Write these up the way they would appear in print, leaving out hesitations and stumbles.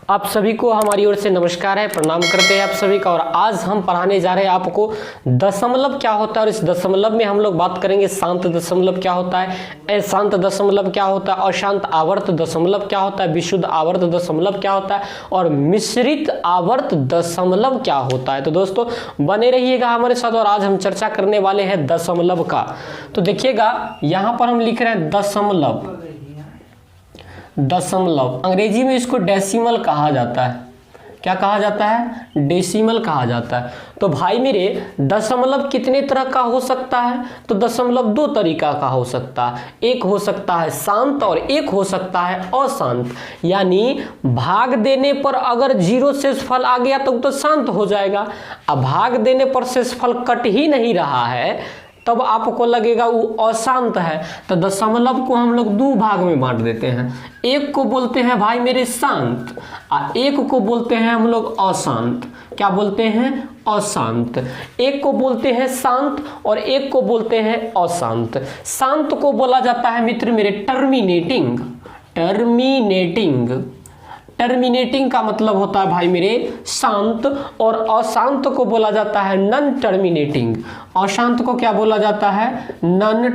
आप सभी को हमारी ओर से नमस्कार है, प्रणाम करते हैं आप सभी का। और आज हम पढ़ाने जा रहे हैं आपको दशमलव क्या होता है। और इस दशमलव में हम लोग बात करेंगे शांत दशमलव क्या होता है, अशांत दशमलव क्या होता है, अशांत आवर्त दशमलव क्या होता है, विशुद्ध आवर्त दशमलव क्या होता है और मिश्रित आवर्त दशमलव क्या होता है। तो दोस्तों बने रहिएगा हमारे साथ। और आज हम चर्चा करने वाले हैं दशमलव का। तो देखिएगा यहाँ पर हम लिख रहे हैं दशमलव। दशमलव अंग्रेजी में इसको डेसिमल कहा जाता है। क्या कहा जाता है? डेसिमल कहा जाता है। तो भाई मेरे दशमलव कितने तरह का हो सकता है? तो दशमलव दो तरीका का हो सकता है। एक हो सकता है शांत और एक हो सकता है अशांत। यानी भाग देने पर अगर 0 शेषफल आ गया तो शांत हो जाएगा। अब भाग देने पर शेषफल कट ही नहीं रहा है तब आपको लगेगा वो अशांत है। तो दशमलव को हम लोग दो भाग में बांट देते हैं। एक को बोलते हैं भाई मेरे शांत और एक को बोलते हैं हम लोग अशांत। क्या बोलते हैं? अशांत। एक को बोलते हैं शांत और एक को बोलते हैं अशांत। शांत को बोला जाता है मित्र मेरे टर्मिनेटिंग। टर्मिनेटिंग का मतलब होता है भाई मेरे शांत। और अशांत को बोला जाता है नॉन टर्मिनेटिंग। अशांत को क्या बोला जाता है? Non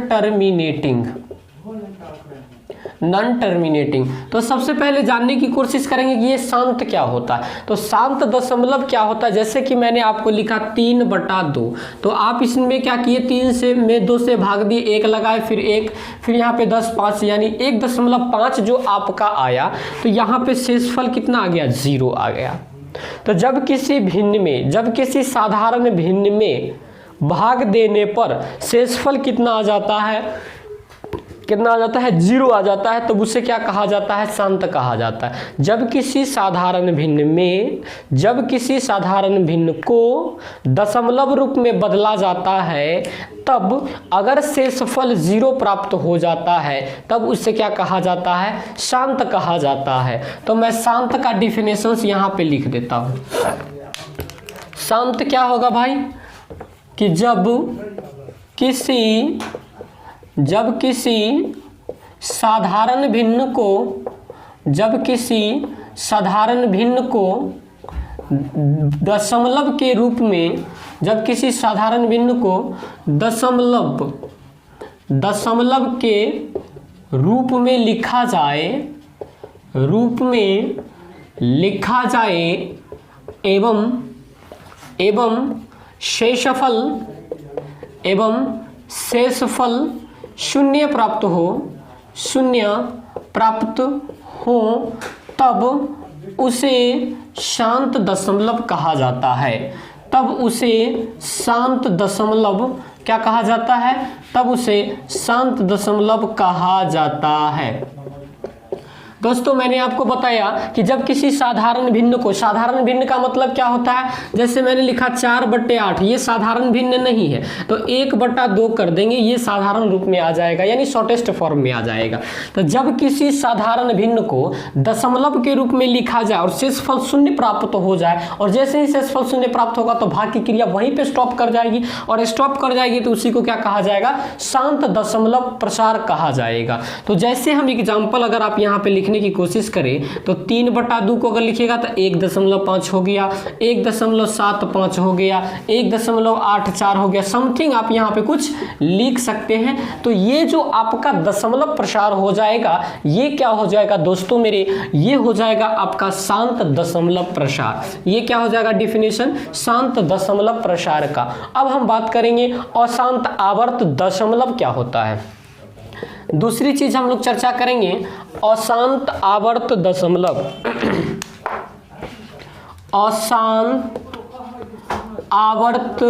terminating. तो सबसे पहले जानने की कोशिश करेंगे कि ये शांत क्या होता है। तो शांत दशमलव क्या होता है? जैसे कि मैंने आपको लिखा 3/2। तो आप इसमें क्या किए? 3 से में 2 से भाग दिए, 1 लगाए, फिर 1, फिर यहाँ पे 10 5 यानी 1.5 जो आपका आया। तो यहाँ पे शेषफल कितना आ गया? 0 आ गया। तो जब किसी साधारण भिन्न में भाग देने पर शेषफल कितना आ जाता है? 0 आ जाता है। तब उसे क्या कहा जाता है? शांत कहा जाता है। जब किसी साधारण भिन्न को दशमलव रूप में बदला जाता है तब अगर शेषफल 0 प्राप्त हो जाता है तब उसे क्या कहा जाता है? शांत कहा जाता है। तो मैं शांत का डिफिनेशन यहाँ पे लिख देता हूँ। शांत क्या होगा भाई? कि जब किसी साधारण भिन्न को दशमलव के रूप में दशमलव के रूप में लिखा जाए एवं शेषफल शून्य प्राप्त हो तब उसे शांत दशमलव कहा जाता है। तब उसे शांत दशमलव क्या कहा जाता है? तब उसे शांत दशमलव कहा जाता है। दोस्तों मैंने आपको बताया कि जब किसी साधारण भिन्न का मतलब क्या होता है? जैसे मैंने लिखा 4/8, ये साधारण भिन्न नहीं है तो 1/2 कर देंगे, ये साधारण रूप में आ जाएगा यानी शॉर्टेस्ट फॉर्म में आ जाएगा। तो जब किसी साधारण भिन्न को दशमलव के रूप में लिखा जाए और शेषफल 0 प्राप्त हो जाए और जैसे ही शेषफल 0 प्राप्त होगा तो भाग की क्रिया वहीं पे स्टॉप कर जाएगी और स्टॉप कर जाएगी तो उसी को क्या कहा जाएगा? शांत दशमलव प्रसार कहा जाएगा। तो जैसे हम एग्जाम्पल अगर आप यहाँ पे लिखने की कोशिश करें तो 3/2 को अगर लिखेगा तो 1.5 हो गया, 1.75 हो गया, 1.84 हो गया, समथिंग आप यहाँ पे कुछ लिख सकते हैं। तो ये जो आपका दशमलव प्रसार हो जाएगा ये क्या हो जाएगा दोस्तों मेरे? ये हो जाएगा आपका शांत दशमलव प्रसार। ये क्या हो जाएगा? डिफिनेशन शांत दशमलव प्रसार का। अब हम बात करेंगे अशांत आवर्त दशमलव क्या होता है। दूसरी चीज हम लोग चर्चा करेंगे अशांत आवर्त दशमलव। अशांत आवर्त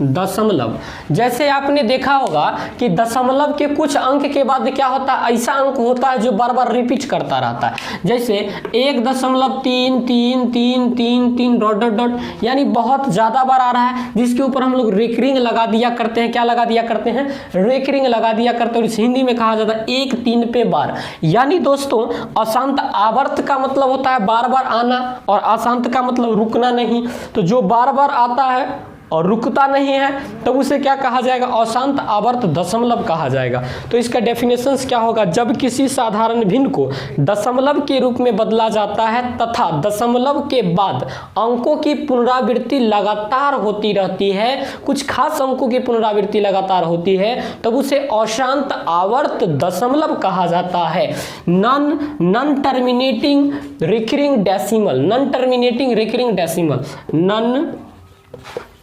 दशमलव। जैसे आपने देखा होगा कि दशमलव के कुछ अंक के बाद क्या होता है? ऐसा अंक होता है जो बार बार रिपीट करता रहता है। जैसे 1.33333 ... यानी बहुत ज्यादा बार आ रहा है जिसके ऊपर हम लोग रेकरिंग लगा दिया करते हैं। क्या लगा दिया करते हैं? रेकरिंग लगा दिया करते हैं। और इस हिंदी में कहा जाता है 1 3 पे बार। यानी दोस्तों अशांत आवर्त का मतलब होता है बार बार आना और अशांत का मतलब रुकना नहीं। तो जो बार बार आता है और रुकता नहीं है, तब उसे क्या कहा जाएगा? अशांत आवर्त दशमलव कहा जाएगा। तो इसका डेफिनेशन क्या होगा? जब किसी साधारण भिन्न को दशमलव के रूप में बदला जाता है तथा दशमलव के बाद अंकों की पुनरावृत्ति लगातार होती रहती है, कुछ खास अंकों की पुनरावृत्ति लगातार होती है, तब उसे अशांत आवर्त दशमलव कहा जाता है। Non terminating recurring decimal, non terminating recurring decimal, non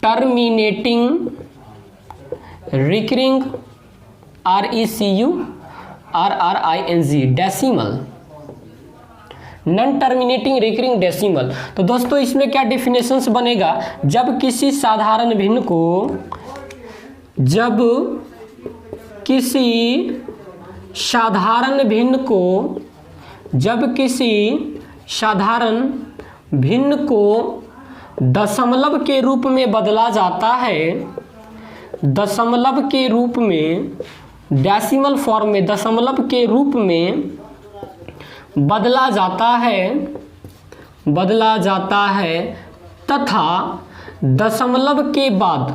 terminating recurring RECURRING decimal, non terminating recurring decimal. तो दोस्तों इसमें क्या डेफिनेशंस बनेगा? जब किसी साधारण भिन्न को, जब किसी साधारण भिन्न को, जब किसी साधारण भिन्न को दशमलव के रूप में बदला जाता है, दशमलव के रूप में, डेसिमल फॉर्म में दशमलव के रूप में बदला जाता है तथा दशमलव के बाद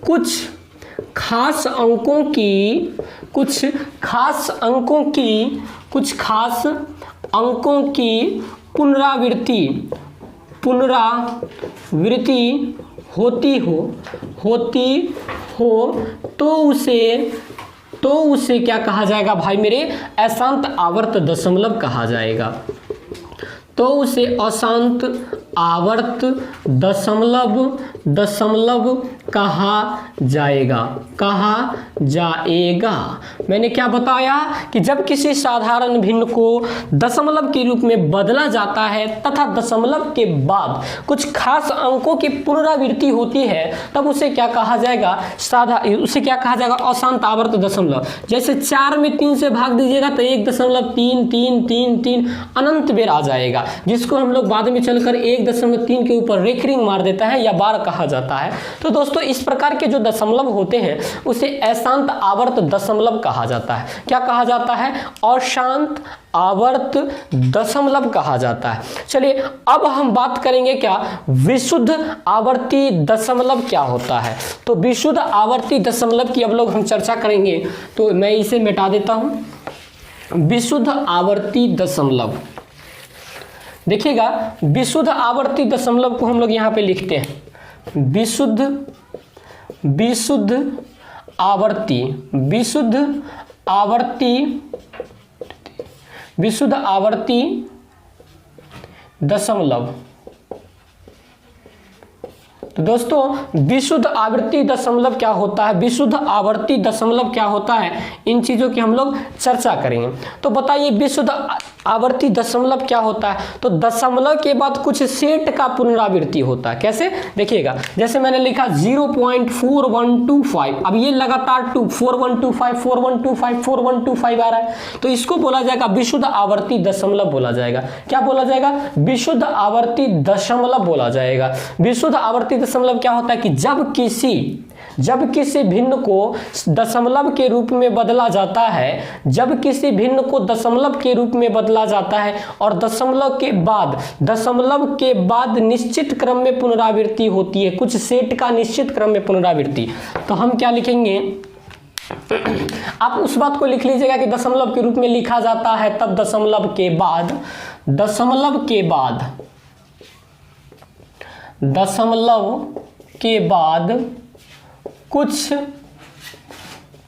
कुछ खास अंकों की पुनरावृत्ति होती हो तो उसे क्या कहा जाएगा भाई मेरे? अशांत आवर्त दशमलव कहा जाएगा। तो उसे अशांत आवर्त दशमलव कहा जाएगा। मैंने क्या बताया कि जब किसी साधारण भिन्न को दशमलव के रूप में बदला जाता है तथा दशमलव के बाद कुछ खास अंकों की पुनरावृत्ति होती है, तब उसे क्या कहा जाएगा? उसे क्या कहा जाएगा? अशांत आवर्त दशमलव। जैसे 4 में 3 से भाग दीजिएगा तो 1.33333 अनंत बेर आ जाएगा, जिसको हम लोग बाद में चलकर 1.3 के ऊपर रेखरिंग मार देता है या बार कहा जाता है। तो दोस्तों इस प्रकार के जो दशमलव होते हैं उसे अशांत आवर्त दशमलव कहा जाता है। क्या कहा जाता है? अशांत आवर्त दशमलव कहा जाता है। चलिए अब हम बात करेंगे क्या विशुद्ध आवर्ती दशमलव क्या होता है। तो विशुद्ध आवर्ती दशमलव की अब लोग हम चर्चा करेंगे, तो मैं इसे मिटा देता हूं। विशुद्ध आवर्ती दशमलव, देखिएगा विशुद्ध आवर्ती दशमलव को हम लोग यहां पे लिखते हैं विशुद्ध आवर्ती दशमलव। तो दोस्तों विशुद्ध आवर्ती दशमलव क्या होता है, विशुद्ध आवर्ती दशमलव क्या होता है, इन चीजों की हम लोग चर्चा करेंगे। तो बताइए विशुद्ध आवर्ती दशमलव क्या होता है। तो दशमलव के बाद कुछ सेट का पुनरावृत्ति होता है। कैसे? देखिएगा जैसे मैंने लिखा 0.4125, अब ये लगातार 4125 4125 4125 आ रहा है, तो इसको बोला जाएगा विशुद्ध आवर्ती दशमलव बोला जाएगा। क्या बोला जाएगा? विशुद्ध आवर्ती दशमलव बोला जाएगा। विशुद्ध आवर्ती दशमलव क्या होता है कि जब किसी भिन्न को दशमलव के रूप में बदला जाता है, जब किसी भिन्न को दशमलव के रूप में बदला जाता है और दशमलव के बाद निश्चित क्रम में पुनरावृत्ति होती है, कुछ सेट का निश्चित क्रम में पुनरावृत्ति, तो हम क्या लिखेंगे? आप उस बात को लिख लीजिएगा कि दशमलव के रूप में लिखा जाता है, तब दशमलव के बाद कुछ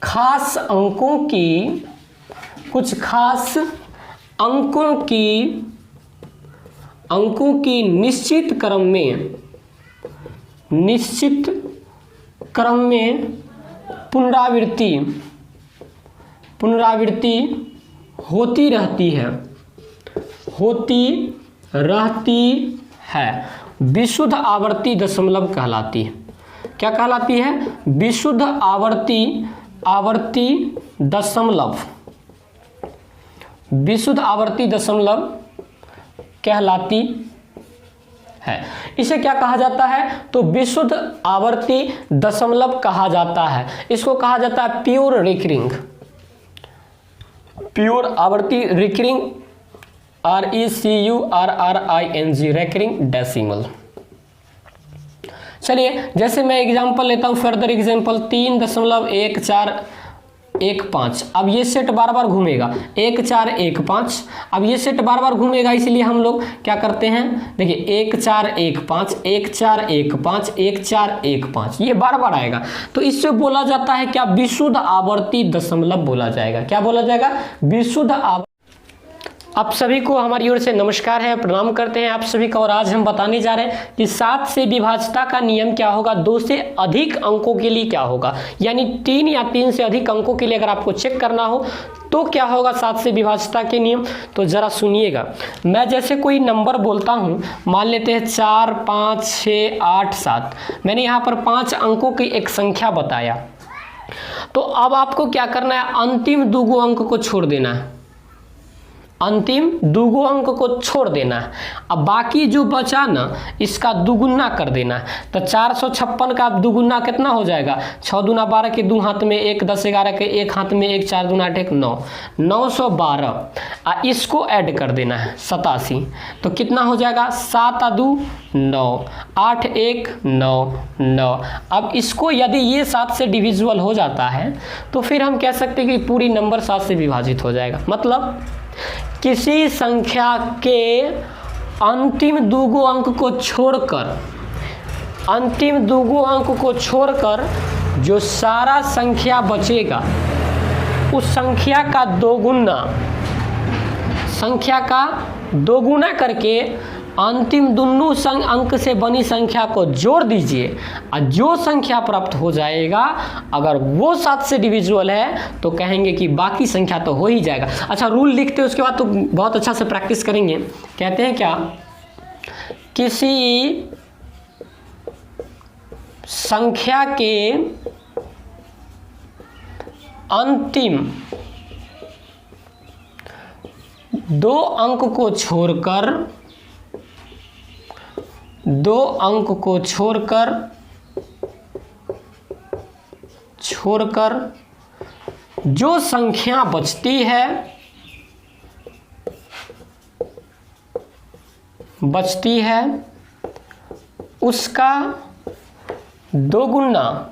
खास अंकों की निश्चित क्रम में पुनरावृत्ति होती रहती है, विशुद्ध आवर्ती दशमलव कहलाती है। क्या कहलाती है? विशुद्ध आवर्ती दशमलव, विशुद्ध आवर्ती दशमलव कहलाती है। इसे क्या कहा जाता है? तो विशुद्ध आवर्ती दशमलव कहा जाता है। इसको कहा जाता है प्योर आवर्ती रिकरिंग RECURRING, रेकरिंग डेसिमल। चलिए जैसे मैं एग्जांपल लेता हूं, फर्दर एग्जांपल 3.1415। अब ये सेट बार बार घूमेगा, 1415। अब ये सेट बार बार घूमेगा, इसलिए हम लोग क्या करते हैं, देखिए 1415 1415 1415, ये बार बार आएगा। तो इससे बोला जाता है क्या, विशुद्ध आवर्ती दशमलव बोला जाएगा। क्या बोला जाएगा, विशुद्ध आवर्ती। आप सभी को हमारी ओर से नमस्कार है, प्रणाम करते हैं आप सभी का। और आज हम बताने जा रहे हैं कि 7 से विभाज्यता का नियम क्या होगा, 2 से अधिक अंकों के लिए क्या होगा, यानी 3 या 3 से अधिक अंकों के लिए अगर आपको चेक करना हो तो क्या होगा 7 से विभाज्यता के नियम। तो जरा सुनिएगा, मैं जैसे कोई नंबर बोलता हूं, मान लेते हैं 4 5 6 8 7, मैंने यहाँ पर 5 अंकों की एक संख्या बताया। तो अब आपको क्या करना है, अंतिम 2 अंक को छोड़ देना है, अंतिम 2 अंक को छोड़ देना है। अब बाकी जो बचा ना, इसका दुगुना कर देना है। तो 456 का दुगुना कितना हो जाएगा, 6 दूना 12 के 2 हाथ में 1, 10 11 के 1 हाथ में 1, 4 दूना 8 1 9, 912। इसको ऐड कर देना है 87। तो कितना हो जाएगा, 7 2 9, 8 1 9 9। अब इसको यदि ये 7 से डिविजिबल हो जाता है तो फिर हम कह सकते हैं कि पूरी नंबर 7 से विभाजित हो जाएगा। मतलब किसी संख्या के अंतिम 2 अंक को छोड़कर, अंतिम 2 अंक को छोड़कर जो सारा संख्या बचेगा, उस संख्या का दोगुना करके अंतिम दोनों अंक से बनी संख्या को जोड़ दीजिए, और जो संख्या प्राप्त हो जाएगा अगर वो 7 से डिविजिबल है तो कहेंगे कि बाकी संख्या तो हो ही जाएगा। अच्छा, रूल लिखते हैं उसके बाद तो बहुत अच्छा से प्रैक्टिस करेंगे। कहते हैं क्या, किसी संख्या के अंतिम 2 अंक को छोड़कर, 2 अंक को छोड़कर जो संख्या बचती है उसका दोगुना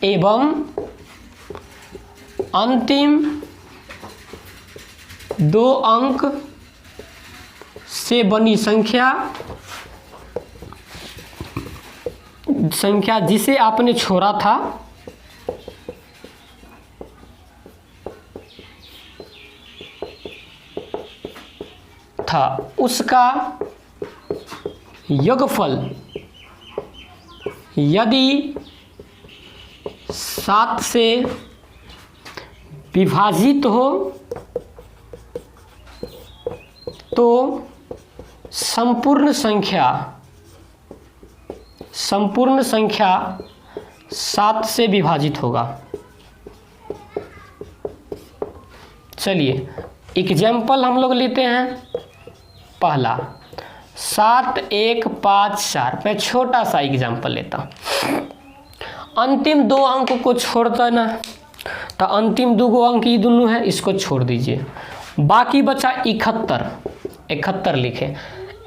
एवं अंतिम 2 अंक से बनी संख्या जिसे आपने छोड़ा था उसका योगफल यदि 7 से विभाजित हो तो संपूर्ण संख्या 7 से विभाजित होगा। चलिए एग्जाम्पल हम लोग लेते हैं। पहला 7 1 5 4, मैं छोटा सा एग्जाम्पल लेता हूँ। अंतिम 2 अंक को छोड़ देना, तो अंतिम 2 अंक ये दोनों है, इसको छोड़ दीजिए। बाकी बचा 71 लिखे,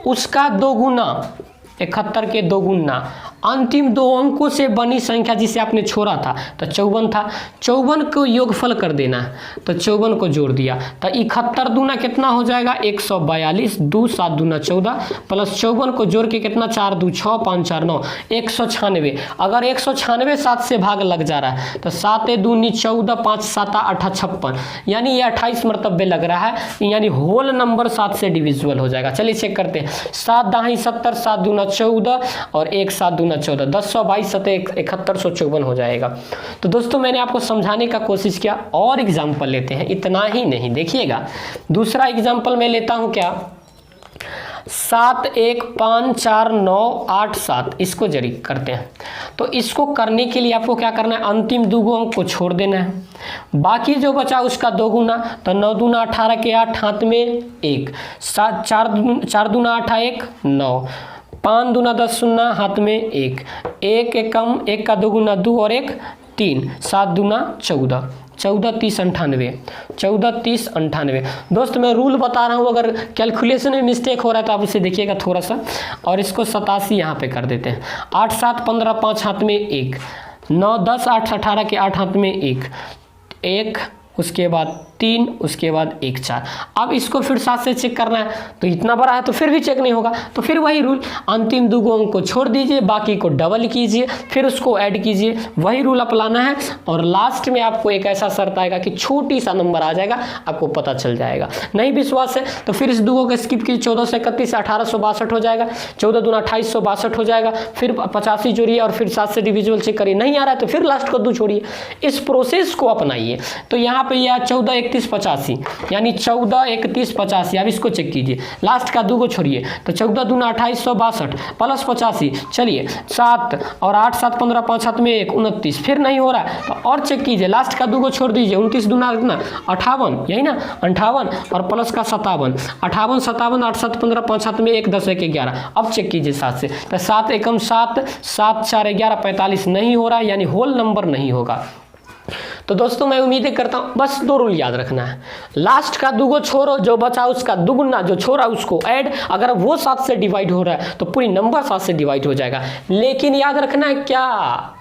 उसका दोगुना, 71 के दोगुना अंतिम 2 अंकों से बनी संख्या जिसे आपने छोड़ा था, तो 54 था। 54 को योगफल कर देना है, तो 54 को जोड़ दिया, तो 71 दूना कितना हो जाएगा, 142, 2 7 दूना 14, प्लस 54 को जोड़ के कितना, 4 2 6 5 4 9, 196। अगर 196 7 से भाग लग जा रहा है तो 7 दूनी 14, 5 7 8 56, यानी ये 28 मरतबे लग रहा है, यानी होल नंबर 7 से डिविजिबल हो जाएगा। चलिए चेक करते हैं। 7 दाही 70, 7 दूना 14 और 1 7 दूना 14, 1022 7 7154 हो जाएगा। तो दोस्तों मैंने आपको समझाने का कोशिश किया। और एग्जाम्पल लेते हैं, इतना ही नहीं, देखिएगा दूसरा एग्जाम्पल मैं लेता हूं। क्या, 7 1 5 4 9 8 7, इसको जरी करते हैं। तो इसको करने के लिए आपको क्या करना है, अंतिम 2 अंक को छोड़ देना है, बाकी जो बचा उसका दोगुना, तो 9 दूना 18 के 8 हाथ में 1, 4 दूना 8 1 9, 5 दूना 10 शून्य हाथ में 1, 1 कम, 1 का दोगुना 2 और 1 3, 7 दूना 14, 14 30 98, 14 30 98। दोस्त मैं रूल बता रहा हूँ, अगर कैलकुलेशन में मिस्टेक हो रहा है तो आप उसे देखिएगा थोड़ा सा। और इसको 87 यहाँ पे कर देते हैं। 8 7 15 5 हाथ में 1, 9 10 8 18 के 8 हाथ में 1, उसके बाद 3, उसके बाद 1 4। अब इसको फिर 7 से चेक करना है, तो इतना बड़ा है तो फिर भी चेक नहीं होगा, तो फिर वही रूल, अंतिम 2 अंक को छोड़ दीजिए, बाकी को डबल कीजिए, फिर उसको ऐड कीजिए, वही रूल अपनाना है। और लास्ट में आपको एक ऐसा शर्त आएगा कि छोटी सा नंबर आ जाएगा, आपको पता चल जाएगा। नहीं विश्वास है तो फिर इस 2 को स्किप कीजिए, 14 से 31 1862 हो जाएगा, 14 दूना 2862 हो जाएगा, फिर 85 जोड़िए और फिर 7 से डिविजिबल चेक करिए, नहीं आ रहा है तो फिर लास्ट को 2 छोड़िए। इस प्रोसेस को अपनाइए। तो यहाँ पे यह 14 31 85, यानी 14 31 85। अब इसको चेक कीजिए, लास्ट का 2 को छोड़िए, तो 14 दूना 2862 प्लस 85, चलिए 7 और 8 7 15 5 हाथ में 1 29, फिर नहीं हो रहा है तो और चेक कीजिए, लास्ट का 2 को छोड़ दीजिए, 29 दूना कितना 58, यही ना 58 और प्लस का 57, 58 57 8 7 15 5 हाथ में 1 10 1 11। अब चेक कीजिए 7 से, तो 7 एकम 7 7 4 11 45, नहीं हो रहा है, यानी होल नंबर नहीं होगा। तो दोस्तों मैं उम्मीद करता हूँ बस 2 रूल याद रखना है, लास्ट का 2 को छोड़ो, जो बचा उसका दुगुना, जो छोड़ा उसको ऐड। अगर वो 7 से डिवाइड हो रहा है तो पूरी नंबर 7 से डिवाइड हो जाएगा। लेकिन याद रखना है क्या,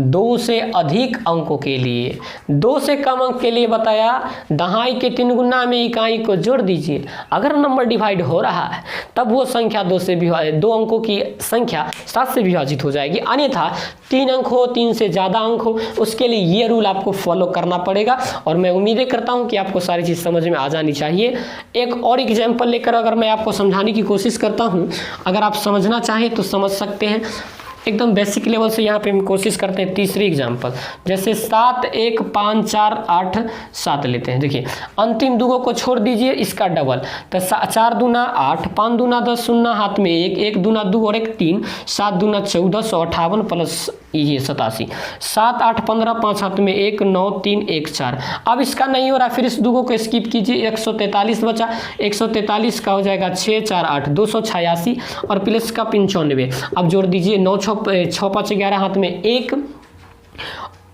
2 से अधिक अंकों के लिए, 2 से कम अंक के लिए बताया, दहाई के 3 गुना में इकाई को जोड़ दीजिए। अगर नंबर डिवाइड हो रहा है तब वो संख्या 2 अंकों की संख्या 7 से विभाजित हो जाएगी। अन्यथा 3 अंक हो, 3 से ज़्यादा अंक हो, उसके लिए ये रूल आपको फॉलो करना पड़ेगा। और मैं उम्मीद करता हूँ कि आपको सारी चीज़ समझ में आ जानी चाहिए। एक और एग्जाम्पल लेकर अगर मैं आपको समझाने की कोशिश करता हूँ, अगर आप समझना चाहें तो समझ सकते हैं, एकदम बेसिक लेवल से यहाँ पे हम कोशिश करते हैं। तीसरी एग्जाम्पल, जैसे 7 1 5 4 8 7 लेते हैं। देखिए अंतिम 2 को छोड़ दीजिए, इसका डबल, तो 4 दूना 8 5 दूना 10 शून्य हाथ में 1 1 दूना 2 और 1 3 7 दूना 1458 प्लस ये 87, 7 8 15 5 हाथ में 1 9 3 1 4। अब इसका नहीं हो रहा, फिर इस 2 को स्किप कीजिए, 143 बचा, 143 का हो जाएगा 6 4 8 286 और प्लस का 95। अब जोड़ दीजिए, 9 6 5 11 हाथ में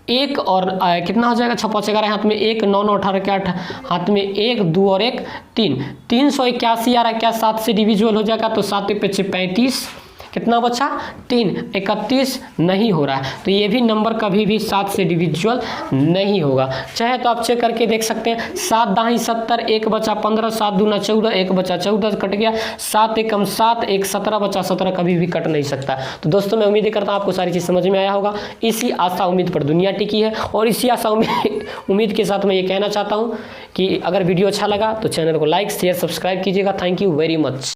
1 और कितना हो जाएगा, 6 5 11 हाथ में 1 9 9 18 के 8 हाथ में 1 2 और 1 3 381 आ रहा है क्या, 7 से डिविजिबल हो जाएगा, तो 7 पे 35, कितना बचा 3 31, नहीं हो रहा है। तो ये भी नंबर कभी भी 7 से डिविजिबल नहीं होगा। चाहे तो आप चेक करके देख सकते हैं, 7 दाही 70, 1 बचा 15, 7 दूना 14, 1 बचा 14 कट गया, 7 एकम 7 1 17 बचा 17, कभी भी कट नहीं सकता। तो दोस्तों मैं उम्मीद करता हूँ आपको सारी चीज़ समझ में आया होगा। इसी आशा उम्मीद पर दुनिया टिकी है, और इसी आशा उम्मीद के साथ मैं ये कहना चाहता हूँ कि अगर वीडियो अच्छा लगा तो चैनल को लाइक शेयर सब्सक्राइब कीजिएगा। Thank you very much.